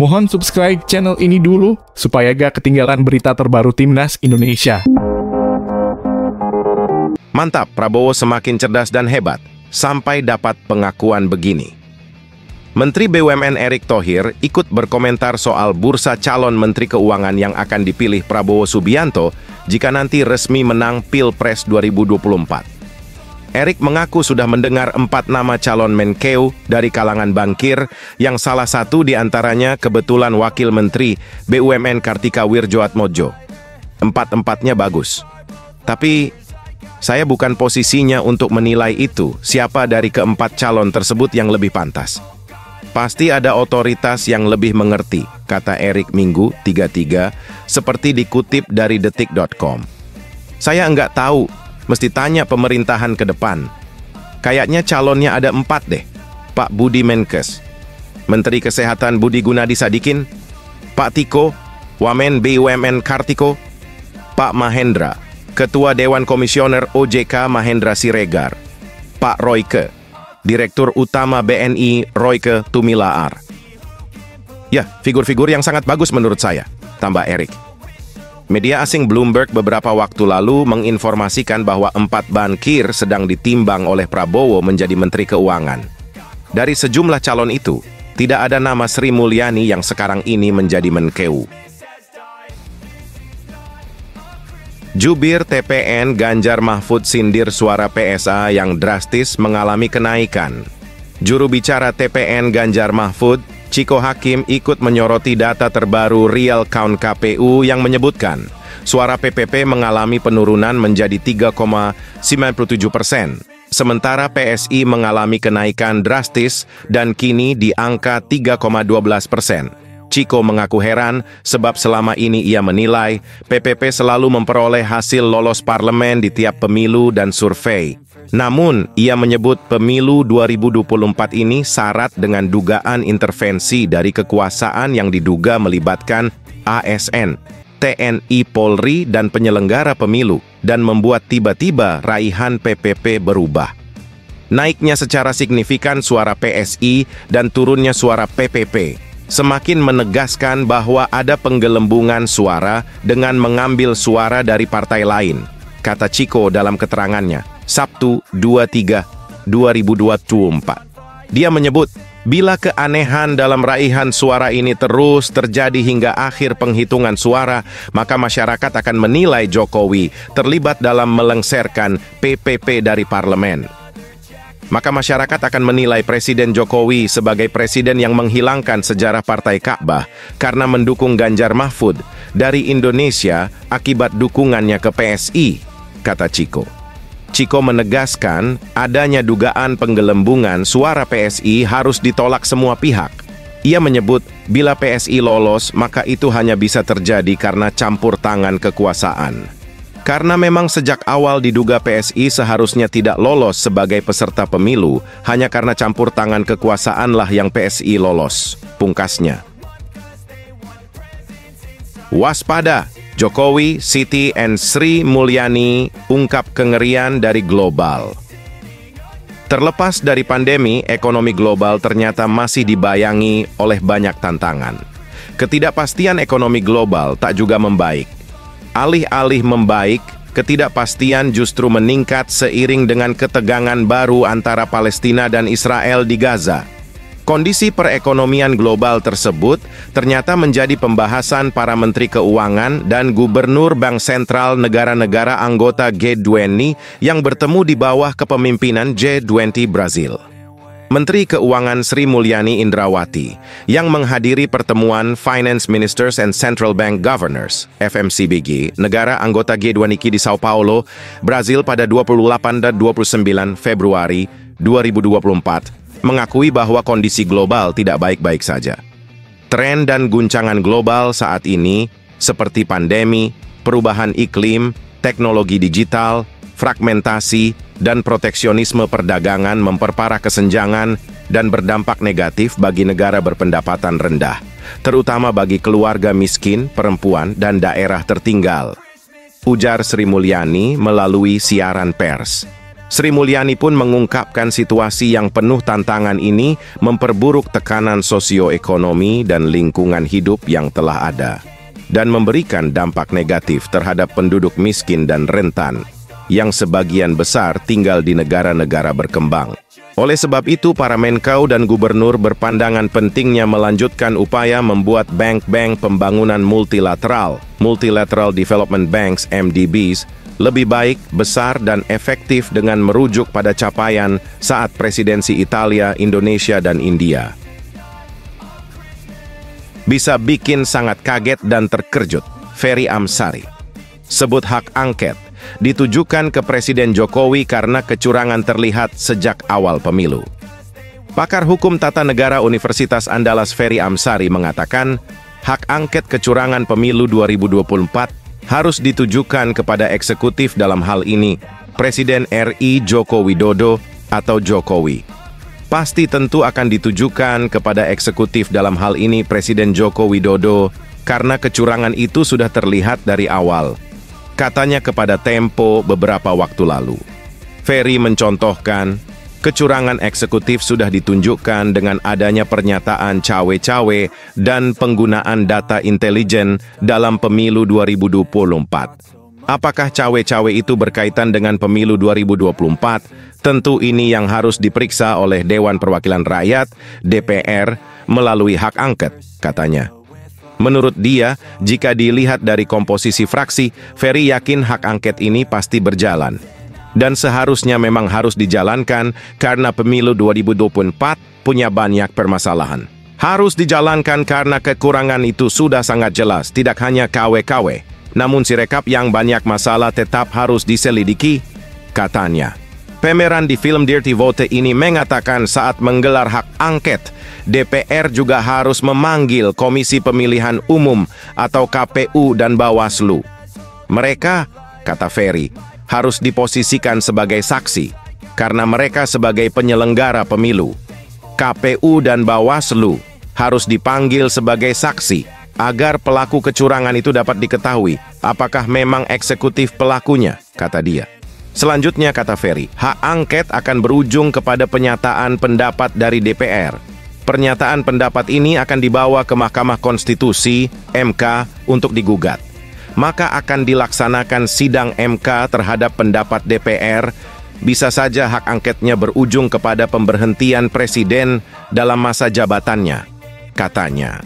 Mohon subscribe channel ini dulu, supaya gak ketinggalan berita terbaru Timnas Indonesia. Mantap, Prabowo semakin cerdas dan hebat, sampai dapat pengakuan begini. Menteri BUMN Erick Thohir ikut berkomentar soal bursa calon Menteri Keuangan yang akan dipilih Prabowo Subianto jika nanti resmi menang Pilpres 2024. Erick mengaku sudah mendengar 4 nama calon Menkeu dari kalangan bankir, yang salah satu diantaranya kebetulan Wakil Menteri BUMN Kartika Wirjoatmojo. 4-empatnya bagus. Tapi, saya bukan posisinya untuk menilai itu, siapa dari keempat calon tersebut yang lebih pantas. Pasti ada otoritas yang lebih mengerti, kata Erick Minggu 33, seperti dikutip dari detik.com. Saya nggak tahu, mesti tanya pemerintahan ke depan. Kayaknya calonnya ada 4 deh. Pak Budi Menkes, Menteri Kesehatan Budi Gunadi Sadikin, Pak Tiko, Wamen BUMN Kartiko, Pak Mahendra, Ketua Dewan Komisioner OJK Mahendra Siregar, Pak Royke, Direktur Utama BNI Royke Tumilaar. Ya, figur-figur yang sangat bagus menurut saya, tambah Erick. Media asing Bloomberg beberapa waktu lalu menginformasikan bahwa 4 bankir sedang ditimbang oleh Prabowo menjadi Menteri Keuangan. Dari sejumlah calon itu, tidak ada nama Sri Mulyani yang sekarang ini menjadi Menkeu. Jubir TPN Ganjar Mahfud sindir suara PSA yang drastis mengalami kenaikan. Juru bicara TPN Ganjar Mahfud, Ciko Hakim, ikut menyoroti data terbaru Real Count KPU yang menyebutkan suara PPP mengalami penurunan menjadi 3,97%, sementara PSI mengalami kenaikan drastis dan kini di angka 3,12%. Ciko mengaku heran sebab selama ini ia menilai PPP selalu memperoleh hasil lolos parlemen di tiap pemilu dan survei. Namun, ia menyebut pemilu 2024 ini syarat dengan dugaan intervensi dari kekuasaan yang diduga melibatkan ASN, TNI Polri, dan penyelenggara pemilu, dan membuat tiba-tiba raihan PPP berubah. Naiknya secara signifikan suara PSI dan turunnya suara PPP semakin menegaskan bahwa ada penggelembungan suara dengan mengambil suara dari partai lain, kata Ciko dalam keterangannya, Sabtu 23/2024. Dia menyebut, bila keanehan dalam raihan suara ini terus terjadi hingga akhir penghitungan suara, maka masyarakat akan menilai Jokowi terlibat dalam melengsarkan PPP dari parlemen. Maka masyarakat akan menilai Presiden Jokowi sebagai presiden yang menghilangkan sejarah Partai Ka'bah karena mendukung Ganjar Mahfud dari Indonesia akibat dukungannya ke PSI, kata Ciko. Ciko menegaskan adanya dugaan penggelembungan suara PSI harus ditolak semua pihak. Ia menyebut bila PSI lolos maka itu hanya bisa terjadi karena campur tangan kekuasaan. Karena memang sejak awal diduga PSI seharusnya tidak lolos sebagai peserta pemilu, hanya karena campur tangan kekuasaanlah yang PSI lolos, pungkasnya. Waspada, Jokowi, Siti, and Sri Mulyani ungkap kengerian dari global. Terlepas dari pandemi, ekonomi global ternyata masih dibayangi oleh banyak tantangan. Ketidakpastian ekonomi global tak juga membaik. Alih-alih membaik, ketidakpastian justru meningkat seiring dengan ketegangan baru antara Palestina dan Israel di Gaza. Kondisi perekonomian global tersebut ternyata menjadi pembahasan para menteri keuangan dan gubernur bank sentral negara-negara anggota G20 yang bertemu di bawah kepemimpinan G20 Brazil. Menteri Keuangan Sri Mulyani Indrawati yang menghadiri pertemuan Finance Ministers and Central Bank Governors (FMCBG) negara anggota G20 di Sao Paulo, Brazil pada 28 dan 29 Februari 2024 mengakui bahwa kondisi global tidak baik-baik saja. Tren dan guncangan global saat ini seperti pandemi, perubahan iklim, teknologi digital, fragmentasi, dan proteksionisme perdagangan memperparah kesenjangan dan berdampak negatif bagi negara berpendapatan rendah, terutama bagi keluarga miskin, perempuan, dan daerah tertinggal. Ujar Sri Mulyani melalui siaran pers. Sri Mulyani pun mengungkapkan situasi yang penuh tantangan ini memperburuk tekanan sosioekonomi dan lingkungan hidup yang telah ada, dan memberikan dampak negatif terhadap penduduk miskin dan rentan, yang sebagian besar tinggal di negara-negara berkembang. Oleh sebab itu, para Menkau dan Gubernur berpandangan pentingnya melanjutkan upaya membuat bank-bank pembangunan multilateral, Multilateral Development Banks (MDBs), lebih baik, besar, dan efektif dengan merujuk pada capaian saat presidensi Italia, Indonesia, dan India. Bisa bikin sangat kaget dan terkejut, Ferry Amsari. Sebut hak angket ditujukan ke Presiden Jokowi karena kecurangan terlihat sejak awal pemilu. Pakar Hukum Tata Negara Universitas Andalas Ferry Amsari mengatakan, hak angket kecurangan pemilu 2024 harus ditujukan kepada eksekutif, dalam hal ini Presiden RI Joko Widodo atau Jokowi. Pasti tentu akan ditujukan kepada eksekutif, dalam hal ini Presiden Joko Widodo, karena kecurangan itu sudah terlihat dari awal, katanya kepada Tempo beberapa waktu lalu. Ferry mencontohkan, kecurangan eksekutif sudah ditunjukkan dengan adanya pernyataan cawe-cawe dan penggunaan data intelijen dalam pemilu 2024. Apakah cawe-cawe itu berkaitan dengan pemilu 2024? Tentu ini yang harus diperiksa oleh Dewan Perwakilan Rakyat, DPR, melalui hak angket, katanya. Menurut dia, jika dilihat dari komposisi fraksi, Ferry yakin hak angket ini pasti berjalan. Dan seharusnya memang harus dijalankan karena pemilu 2024 punya banyak permasalahan. Harus dijalankan karena kekurangan itu sudah sangat jelas, tidak hanya KW-KW. Namun Sirekap yang banyak masalah tetap harus diselidiki, katanya. Pemeran di film Dirty Vote ini mengatakan saat menggelar hak angket, DPR juga harus memanggil Komisi Pemilihan Umum atau KPU dan Bawaslu. Mereka, kata Ferry, harus diposisikan sebagai saksi, karena mereka sebagai penyelenggara pemilu. KPU dan Bawaslu harus dipanggil sebagai saksi, agar pelaku kecurangan itu dapat diketahui apakah memang eksekutif pelakunya, kata dia. Selanjutnya, kata Ferry, hak angket akan berujung kepada penyataan pendapat dari DPR. Pernyataan pendapat ini akan dibawa ke Mahkamah Konstitusi, MK, untuk digugat. Maka akan dilaksanakan sidang MK terhadap pendapat DPR. Bisa saja hak angketnya berujung kepada pemberhentian presiden dalam masa jabatannya, katanya.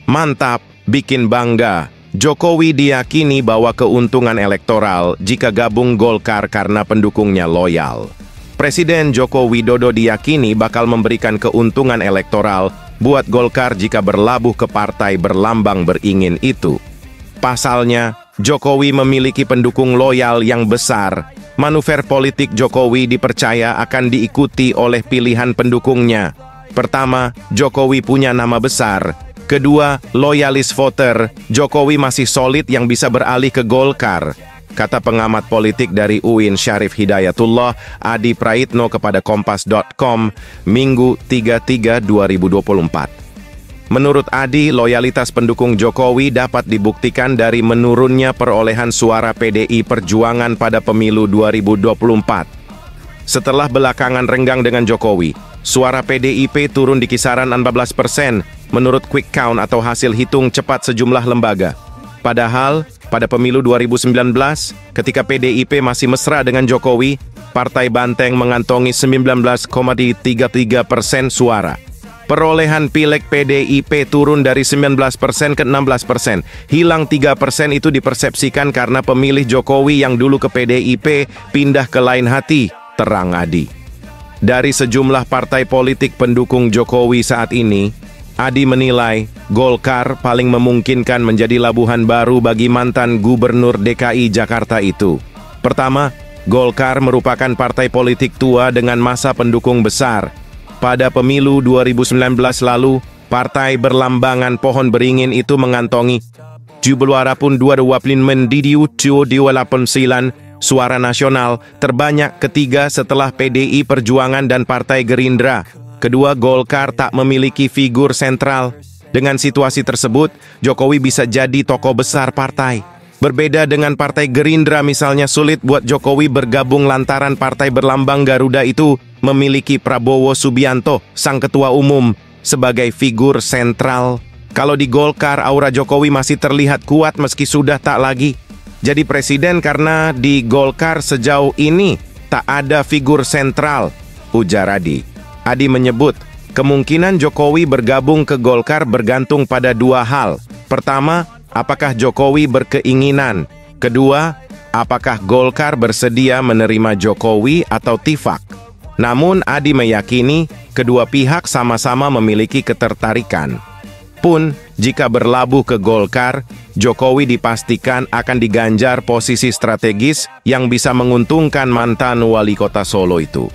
Mantap, bikin bangga. Jokowi diyakini bawa keuntungan elektoral jika gabung Golkar karena pendukungnya loyal. Presiden Joko Widodo diyakini bakal memberikan keuntungan elektoral buat Golkar jika berlabuh ke partai berlambang beringin itu. Pasalnya, Jokowi memiliki pendukung loyal yang besar. Manuver politik Jokowi dipercaya akan diikuti oleh pilihan pendukungnya. Pertama, Jokowi punya nama besar. Kedua, loyalis voter. Jokowi masih solid yang bisa beralih ke Golkar, kata pengamat politik dari UIN Syarif Hidayatullah, Adi Praitno kepada Kompas.com, Minggu 3/3/2024. Menurut Adi, loyalitas pendukung Jokowi dapat dibuktikan dari menurunnya perolehan suara PDI Perjuangan pada pemilu 2024. Setelah belakangan renggang dengan Jokowi, suara PDIP turun di kisaran 14% menurut quick count atau hasil hitung cepat sejumlah lembaga. Padahal, pada pemilu 2019, ketika PDIP masih mesra dengan Jokowi, Partai Banteng mengantongi 19,33% suara. Perolehan pileg PDIP turun dari 19% ke 16%. Hilang 3% itu dipersepsikan karena pemilih Jokowi yang dulu ke PDIP pindah ke lain hati, terang Adi. Dari sejumlah partai politik pendukung Jokowi saat ini, Adi menilai Golkar paling memungkinkan menjadi labuhan baru bagi mantan Gubernur DKI Jakarta itu. Pertama, Golkar merupakan partai politik tua dengan masa pendukung besar. Pada pemilu 2019 lalu, partai berlambangan pohon beringin itu mengantongi 72,29 suara nasional, terbanyak ketiga setelah PDI Perjuangan dan Partai Gerindra. Kedua, Golkar tak memiliki figur sentral. Dengan situasi tersebut, Jokowi bisa jadi tokoh besar partai. Berbeda dengan Partai Gerindra misalnya, sulit buat Jokowi bergabung lantaran partai berlambang Garuda itu memiliki Prabowo Subianto, sang ketua umum, sebagai figur sentral. Kalau di Golkar, aura Jokowi masih terlihat kuat meski sudah tak lagi jadi presiden karena di Golkar sejauh ini tak ada figur sentral, ujar Adi. Adi menyebut, kemungkinan Jokowi bergabung ke Golkar bergantung pada dua hal. Pertama, apakah Jokowi berkeinginan? Kedua, apakah Golkar bersedia menerima Jokowi atau tifak? Namun Adi meyakini kedua pihak sama-sama memiliki ketertarikan. Pun, jika berlabuh ke Golkar, Jokowi dipastikan akan diganjar posisi strategis yang bisa menguntungkan mantan wali kota Solo itu.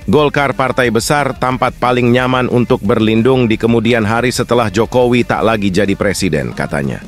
Golkar partai besar tampak paling nyaman untuk berlindung di kemudian hari setelah Jokowi tak lagi jadi presiden, katanya.